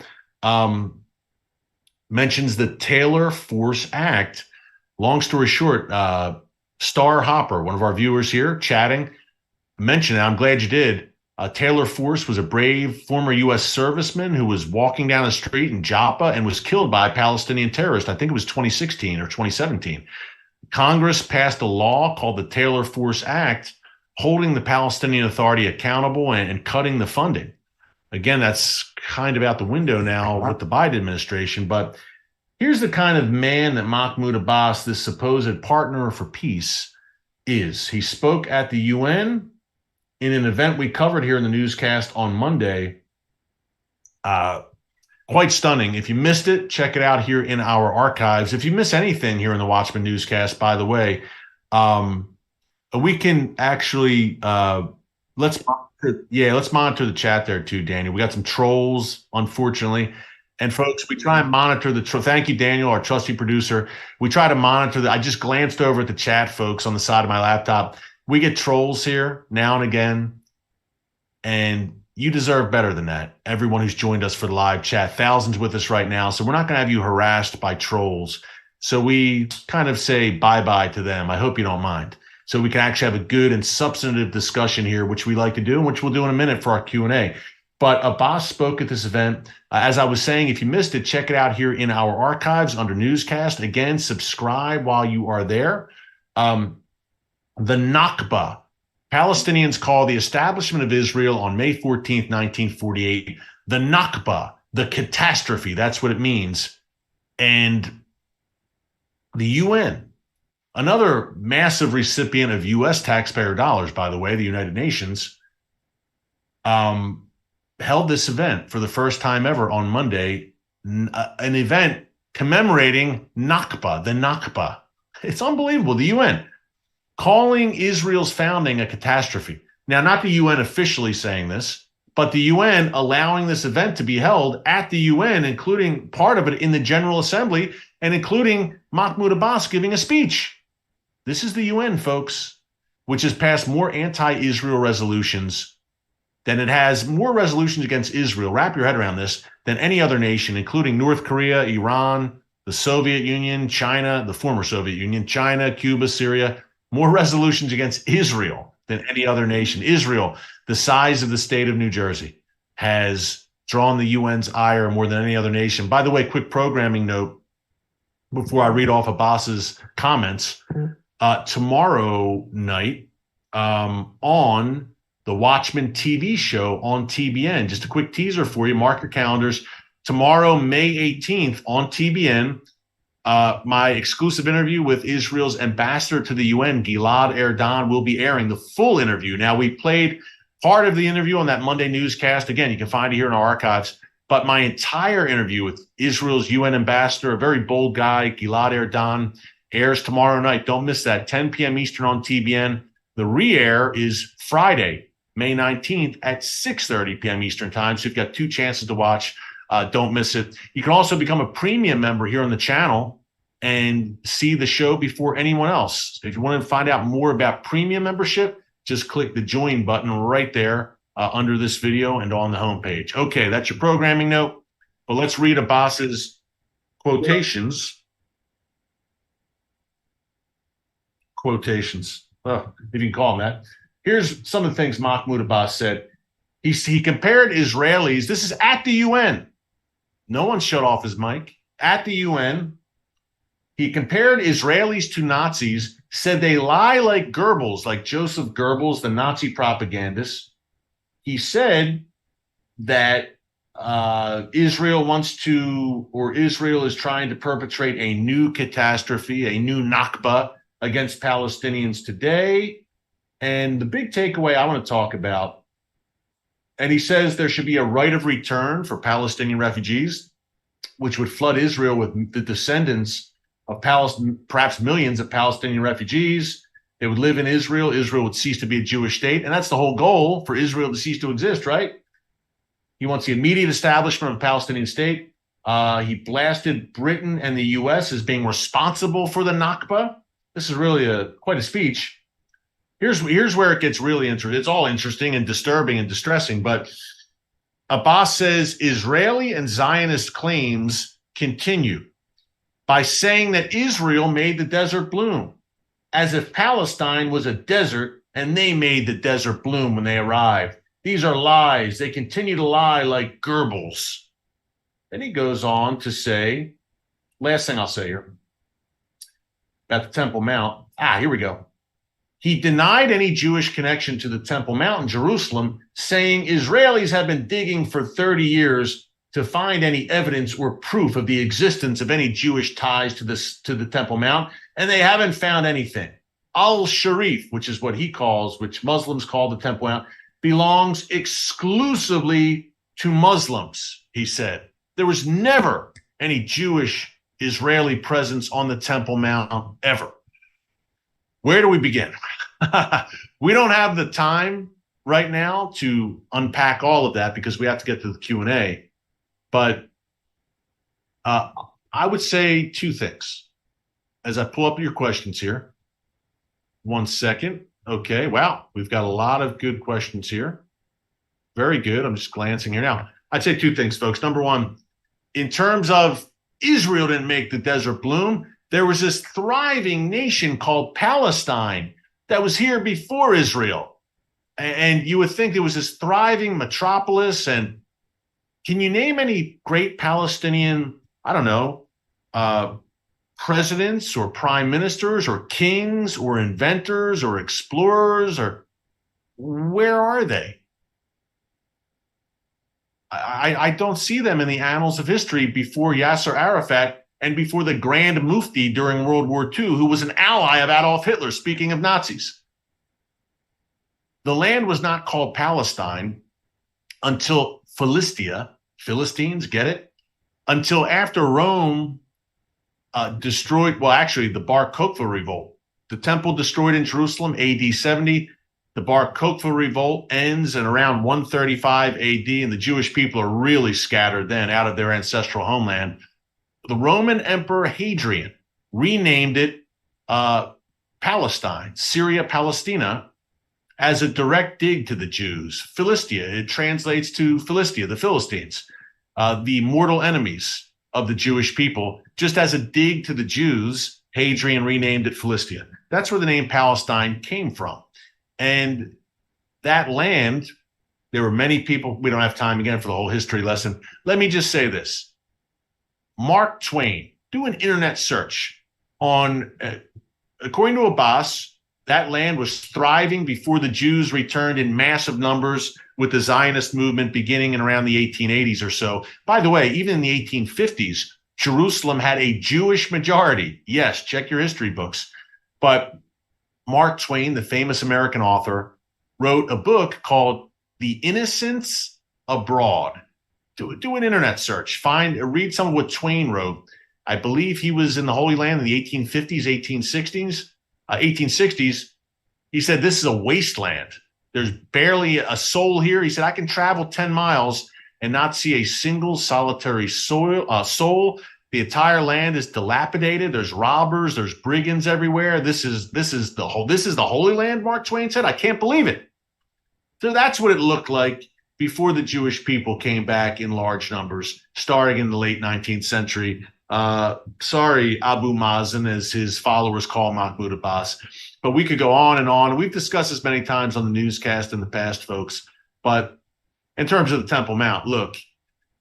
mentions the Taylor Force Act. Long story short, Star Hopper, one of our viewers here chatting, mentioned it. I'm glad you did. Taylor Force was a brave former U.S. serviceman who was walking down the street in Joppa and was killed by a Palestinian terrorist. I think it was 2016 or 2017. Congress passed a law called the Taylor Force Act, holding the Palestinian Authority accountable and cutting the funding. Again, that's kind of out the window now with the Biden administration. But here's the kind of man that Mahmoud Abbas, this supposed partner for peace, is. He spoke at the UN in an event we covered here in the newscast on Monday. Quite stunning. If you missed it, check it out here in our archives. If you miss anything here in the Watchman Newscast, by the way, we can actually let's monitor the chat there too, Daniel. We got some trolls, unfortunately. And folks, we try and monitor the thank you, Daniel, our trusty producer. We try to monitor I just glanced over at the chat, folks, on the side of my laptop. We get trolls here now and again, and you deserve better than that. Everyone who's joined us for the live chat, thousands with us right now. So we're not going to have you harassed by trolls. So we kind of say bye-bye to them. I hope you don't mind. So we can actually have a good and substantive discussion here, which we like to do, and which we'll do in a minute for our Q&A. But Abbas spoke at this event. As I was saying, if you missed it, check it out here in our archives under newscast. Again, subscribe while you are there. The Nakba. Palestinians call the establishment of Israel on May 14th, 1948, the Nakba, the catastrophe. That's what it means. And the UN, another massive recipient of U.S. taxpayer dollars, by the way, the United Nations, held this event for the first time ever on Monday, an event commemorating Nakba, the Nakba. It's unbelievable. The UN calling Israel's founding a catastrophe. Now, not the UN officially saying this, but the UN allowing this event to be held at the UN, including part of it in the General Assembly, and including Mahmoud Abbas giving a speech. This is the UN, folks, which has passed more anti-Israel resolutions than it has more resolutions against Israel. Wrap your head around this, than any other nation, including North Korea, Iran, the Soviet Union, China, the former Soviet Union, China, Cuba, Syria. More resolutions against Israel than any other nation. Israel, the size of the state of New Jersey, has drawn the UN's ire more than any other nation. By the way, quick programming note before I read off Abbas's comments. Tomorrow night on the Watchman TV show on TBN, just a quick teaser for you, mark your calendars. Tomorrow, May 18th on TBN, my exclusive interview with Israel's ambassador to the UN, Gilad Erdan, will be airing the full interview. Now, we played part of the interview on that Monday newscast. Again, you can find it here in our archives. But my entire interview with Israel's UN ambassador, a very bold guy, Gilad Erdan, airs tomorrow night. Don't miss that, 10 p.m. Eastern on TBN. The re-air is Friday, May 19th at 6:30 p.m. Eastern time. So you've got two chances to watch. Don't miss it. You can also become a premium member here on the channel and see the show before anyone else. If you want to find out more about premium membership, just click the join button right there under this video and on the homepage. Okay, that's your programming note. But let's read Abbas's quotations. Quotations. Oh, if you can call them that. Here's some of the things Mahmoud Abbas said. He compared Israelis. This is at the UN. No one shut off his mic. At the UN, he compared Israelis to Nazis, said they lie like Goebbels, like Joseph Goebbels, the Nazi propagandist. He said that Israel is trying to perpetrate a new catastrophe, a new Nakba against Palestinians today. And the big takeaway I want to talk about, and he says there should be a right of return for Palestinian refugees, which would flood Israel with the descendants of perhaps millions of Palestinian refugees. They would live in Israel. Israel would cease to be a Jewish state. And that's the whole goal, for Israel to cease to exist, right? He wants the immediate establishment of a Palestinian state. He blasted Britain and the U.S. as being responsible for the Nakba. This is really quite a speech. Here's where it gets really interesting. It's all interesting and disturbing and distressing, but Abbas says Israeli and Zionist claims continue by saying that Israel made the desert bloom, as if Palestine was a desert and they made the desert bloom when they arrived. These are lies. They continue to lie like Goebbels. Then he goes on to say, last thing I'll say here about the Temple Mount. Here we go. He denied any Jewish connection to the Temple Mount in Jerusalem, saying Israelis have been digging for 30 years to find any evidence or proof of the existence of any Jewish ties to the Temple Mount, and they haven't found anything. Al-Sharif, which is what he calls, which Muslims call the Temple Mount, belongs exclusively to Muslims, he said. There was never any Jewish Israeli presence on the Temple Mount ever. Where do we begin? We don't have the time right now to unpack all of that because we have to get to the Q&A. But I would say two things as I pull up your questions here. 1 second. Okay. Wow. We've got a lot of good questions here. Very good. I'm just glancing here now. I'd say two things, folks. Number one, in terms of Israel didn't make the desert bloom, there was this thriving nation called Palestine that was here before Israel. And you would think there was this thriving metropolis. And can you name any great Palestinian, I don't know, presidents or prime ministers or kings or inventors or explorers, or where are they? I don't see them in the annals of history before Yasser Arafat and before the Grand Mufti during World War II, who was an ally of Adolf Hitler, speaking of Nazis. The land was not called Palestine until Philistia, Philistines, get it? Until after Rome destroyed, well, actually, the Bar Kokhba revolt. The temple destroyed in Jerusalem, AD 70. The Bar Kokhba revolt ends in around 135 AD, and the Jewish people are really scattered then out of their ancestral homeland. The Roman Emperor Hadrian renamed it Palestine, Syria Palestina, as a direct dig to the Jews. Philistia, it translates to Philistia, the Philistines, the mortal enemies of the Jewish people. Just as a dig to the Jews, Hadrian renamed it Philistia. That's where the name Palestine came from. And that land, there were many people. We don't have time again for the whole history lesson. Let me just say this. Mark Twain, do an internet search on, according to Abbas, that land was thriving before the Jews returned in massive numbers with the Zionist movement beginning in around the 1880s or so. By the way, even in the 1850s, Jerusalem had a Jewish majority. Yes, check your history books. But Mark Twain, the famous American author, wrote a book called The Innocents Abroad. Do an internet search. Read some of what Twain wrote. I believe he was in the Holy Land in the 1850s, 1860s. He said, this is a wasteland. There's barely a soul here. He said, I can travel 10 miles and not see a single solitary soul. The entire land is dilapidated. There's robbers. There's brigands everywhere. This is the Holy Land, Mark Twain said. I can't believe it. So that's what it looked like before the Jewish people came back in large numbers, starting in the late 19th century. Sorry, Abu Mazen, as his followers call Mahmoud Abbas. But we could go on and on. We've discussed this many times on the newscast in the past, folks. But in terms of the Temple Mount, look,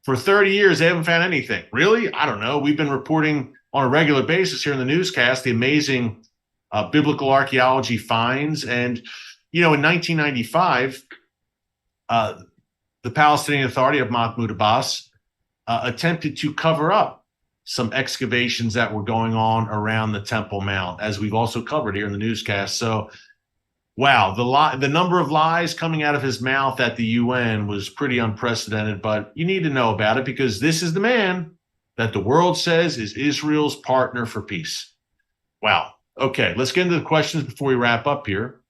for 30 years, they haven't found anything. Really? I don't know. We've been reporting on a regular basis here in the newscast the amazing biblical archaeology finds. And, in 1995, the Palestinian Authority of Mahmoud Abbas attempted to cover up some excavations that were going on around the Temple Mount, as we've also covered here in the newscast. So, wow, the number of lies coming out of his mouth at the UN was pretty unprecedented, but you need to know about it because this is the man that the world says is Israel's partner for peace. Wow. Okay, let's get into the questions before we wrap up here.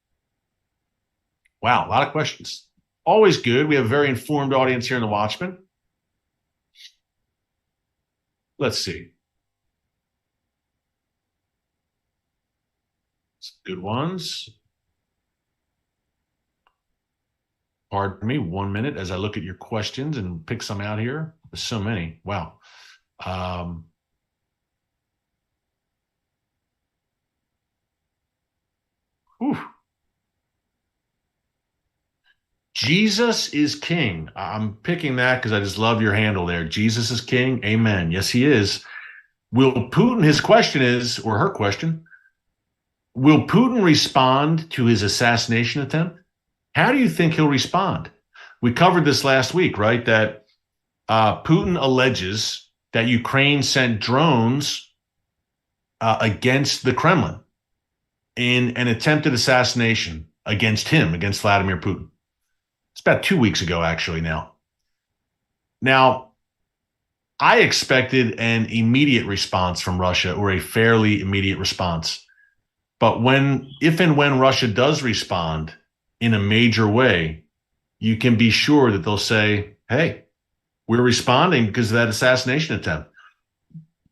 Wow, a lot of questions. Always good. We have a very informed audience here in the Watchman. Let's see. Some good ones. Pardon me 1 minute as I look at your questions and pick some out here. There's so many. Wow. Um, whew. Jesus is king. I'm picking that because I just love your handle there. Jesus is king. Amen. Yes, he is. Will Putin, his question is, or her question, will Putin respond to his assassination attempt? How do you think he'll respond? We covered this last week, right? That Putin alleges that Ukraine sent drones against the Kremlin in an attempted assassination against him, against Vladimir Putin. It's about 2 weeks ago, actually, now. Now, I expected an immediate response from Russia, or a fairly immediate response. But if and when Russia does respond in a major way, you can be sure that they'll say, hey, we're responding because of that assassination attempt.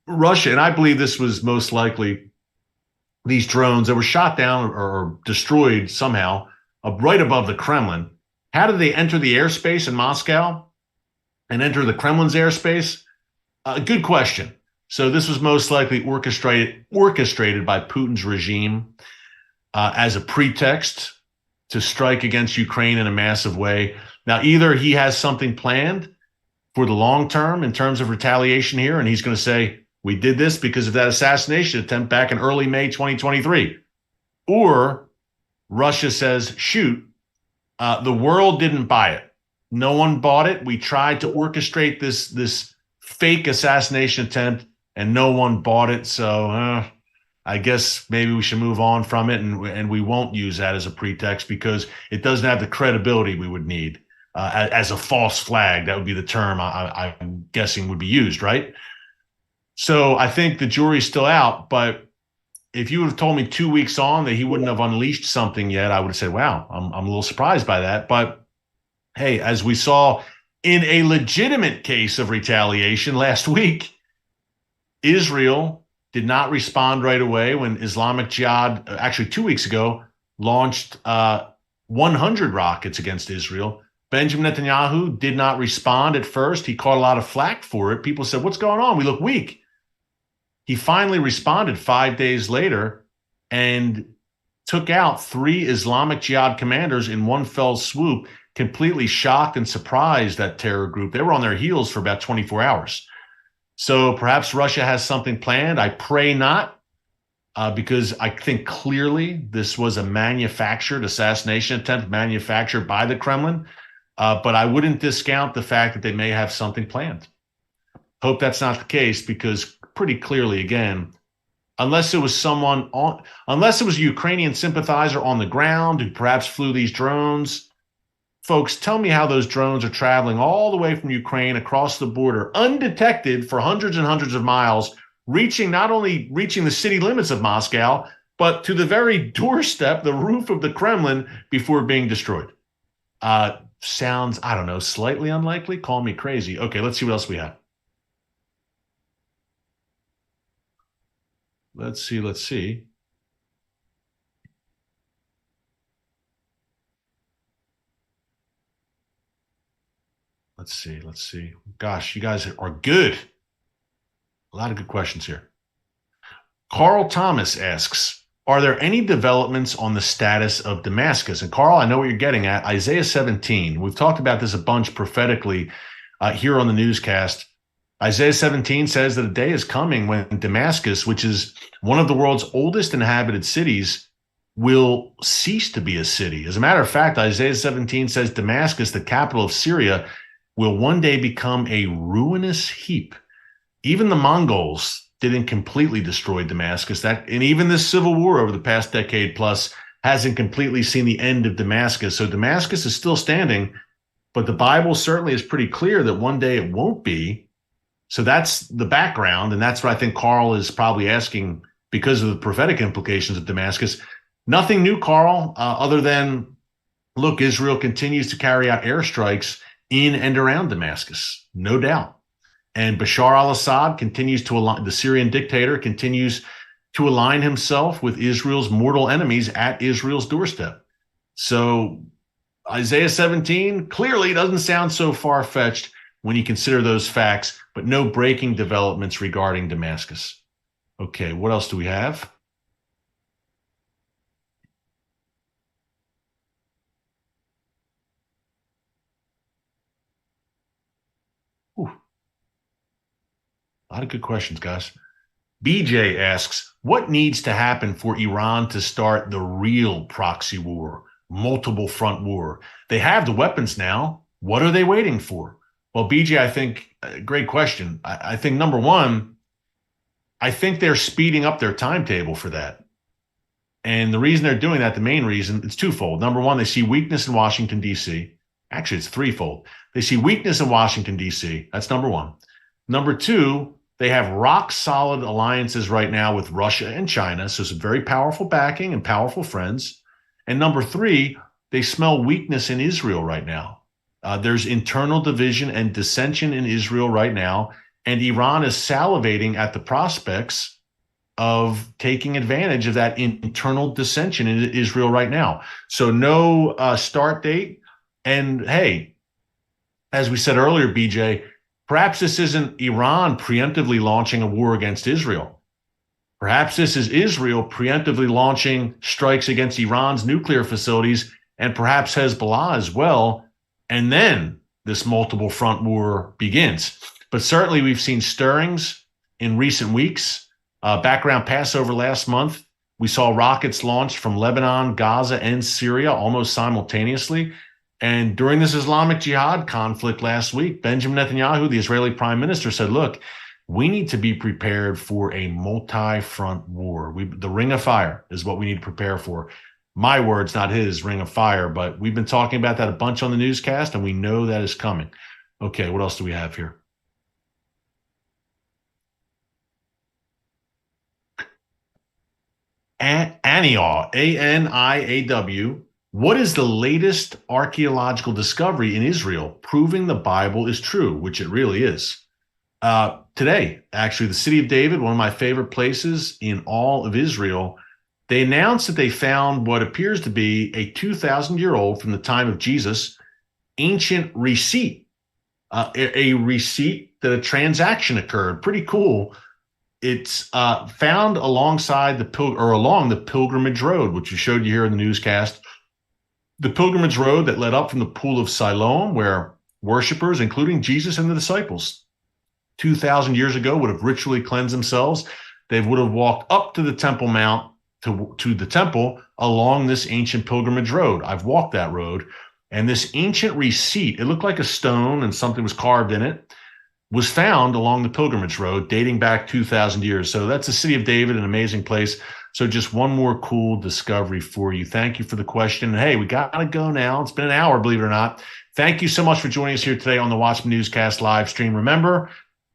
Russia, and I believe this was most likely these drones that were shot down or destroyed somehow right above the Kremlin. How did they enter the airspace in Moscow and enter the Kremlin's airspace? Good question. So this was most likely orchestrated by Putin's regime as a pretext to strike against Ukraine in a massive way. Now, either he has something planned for the long term in terms of retaliation here, and he's going to say, we did this because of that assassination attempt back in early May 2023. Or Russia says, shoot, the world didn't buy it. No one bought it. We tried to orchestrate this fake assassination attempt, and no one bought it. So I guess maybe we should move on from it, and we won't use that as a pretext because it doesn't have the credibility we would need as a false flag. That would be the term I'm guessing would be used, right? So I think the jury's still out, but if you would have told me 2 weeks on that he wouldn't have unleashed something yet, I would have said, wow, I'm a little surprised by that. But hey, as we saw in a legitimate case of retaliation last week, Israel did not respond right away when Islamic Jihad, actually 2 weeks ago, launched 100 rockets against Israel. Benjamin Netanyahu did not respond at first. He caught a lot of flack for it. People said, what's going on? We look weak. He finally responded 5 days later and took out 3 Islamic Jihad commanders in one fell swoop, completely shocked and surprised that terror group. They were on their heels for about 24 hours. So perhaps Russia has something planned. I pray not, because I think clearly this was a manufactured assassination attempt manufactured by the Kremlin. But I wouldn't discount the fact that they may have something planned. Hope that's not the case, because pretty clearly, again, unless it was a Ukrainian sympathizer on the ground who perhaps flew these drones. Folks, tell me how those drones are traveling all the way from Ukraine across the border, undetected for hundreds and hundreds of miles, not only reaching the city limits of Moscow, but to the very doorstep, the roof of the Kremlin, before being destroyed. Sounds, I don't know, slightly unlikely. Call me crazy. Okay, let's see what else we have. Let's see. Let's see. Gosh, you guys are good. A lot of good questions here. Carl Thomas asks, are there any developments on the status of Damascus? And Carl, I know what you're getting at. Isaiah 17. We've talked about this a bunch prophetically here on the newscast. Isaiah 17 says that a day is coming when Damascus, which is one of the world's oldest inhabited cities, will cease to be a city. As a matter of fact, Isaiah 17 says Damascus, the capital of Syria, will one day become a ruinous heap. Even the Mongols didn't completely destroy Damascus. And even this civil war over the past decade plus hasn't completely seen the end of Damascus. So Damascus is still standing, but the Bible certainly is pretty clear that one day it won't be. So that's the background, and that's what I think Carl is probably asking because of the prophetic implications of Damascus. Nothing new, Carl, other than, look, Israel continues to carry out airstrikes in and around Damascus, no doubt. And Bashar al-Assad continues to align, the Syrian dictator continues to align himself with Israel's mortal enemies at Israel's doorstep. So Isaiah 17 clearly doesn't sound so far-fetched when you consider those facts, but no breaking developments regarding Damascus. Okay, what else do we have? Whew. A lot of good questions, guys. BJ asks, what needs to happen for Iran to start the real proxy war, multiple front war? They have the weapons now. What are they waiting for? Well, BJ, I think, great question. I think number one, I think they're speeding up their timetable for that. And the reason they're doing that, the main reason, it's twofold. Number one, they see weakness in Washington, D.C. Actually, it's threefold. They see weakness in Washington, D.C. That's number one. Number two, they have rock solid alliances right now with Russia and China. So some very powerful backing and powerful friends. And number three, they smell weakness in Israel right now. There's internal division and dissension in Israel right now. And Iran is salivating at the prospects of taking advantage of that internal dissension in Israel right now. So no start date. And hey, as we said earlier, BJ, perhaps this isn't Iran preemptively launching a war against Israel. Perhaps this is Israel preemptively launching strikes against Iran's nuclear facilities and perhaps Hezbollah as well. And then this multiple front war begins. But certainly we've seen stirrings in recent weeks. Back around Passover last month, we saw rockets launched from Lebanon, Gaza, and Syria almost simultaneously. And during this Islamic Jihad conflict last week, Benjamin Netanyahu, the Israeli prime minister, said, look, we need to be prepared for a multi-front war. The ring of fire is what we need to prepare for. My words, not his, ring of fire. But we've been talking about that a bunch on the newscast, and we know that is coming. Okay, what else do we have here? Aniaw, A-N-I-A-W. What is the latest archaeological discovery in Israel proving the Bible is true, which it really is? Today, actually, the city of David, one of my favorite places in all of Israel, they announced that they found what appears to be a 2,000-year-old from the time of Jesus ancient receipt, a receipt that a transaction occurred. Pretty cool. It's found alongside along the pilgrimage road, which we showed you here in the newscast. The pilgrimage road that led up from the pool of Siloam, where worshipers, including Jesus and the disciples, 2,000 years ago would have ritually cleansed themselves. They would have walked up to the Temple Mount to the temple along this ancient pilgrimage road. I've walked that road, and this ancient receipt, it looked like a stone and something was carved in it, was found along the pilgrimage road dating back 2,000 years. So that's the city of David, an amazing place. So just one more cool discovery for you. Thank you for the question. And hey, we got to go now. It's been an hour, believe it or not. Thank you so much for joining us here today on the Watchman Newscast live stream. Remember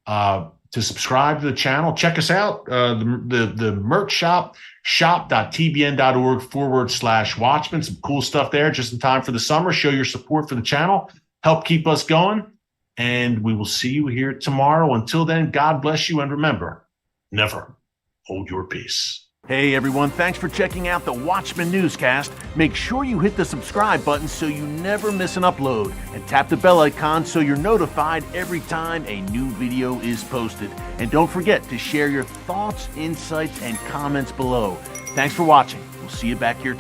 to subscribe to the channel. Check us out, the merch shop, shop.tbn.org/Watchman. Some cool stuff there just in time for the summer. Show your support for the channel. Help keep us going. And we will see you here tomorrow. Until then, God bless you. And remember, never hold your peace. Hey everyone, thanks for checking out the Watchman Newscast. Make sure you hit the subscribe button so you never miss an upload, and tap the bell icon so you're notified every time a new video is posted. And don't forget to share your thoughts, insights, and comments below. Thanks for watching. We'll see you back here tomorrow.